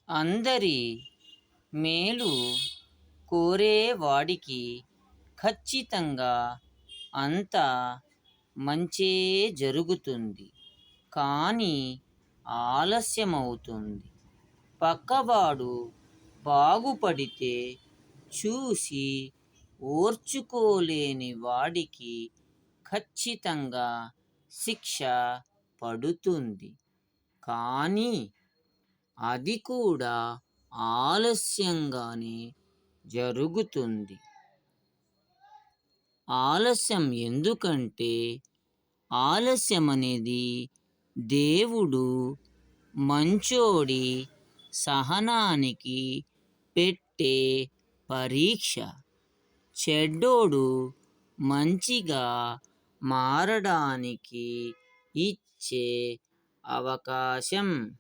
అందరి మేలు కోరేవాడికి ఖచ్చితంగా అంతా మంచే జరుగుతుంది. కానీ ఆలస్యమవుతుంది. పక్కవాడు బాగుపడితే చూసి ఓర్చుకోలేని వాడికి ఖచ్చితంగా శిక్ష పడుతుంది. కానీ అది కూడా ఆలస్యంగానే జరుగుతుంది. ఆలస్యం ఎందుకంటే ఆలస్యం అనేది దేవుడు మంచోడి సహనానికి పెట్టే పరీక్ష. చెడ్డోడు మంచిగా మారడానికి ఇచ్చే అవకాశం.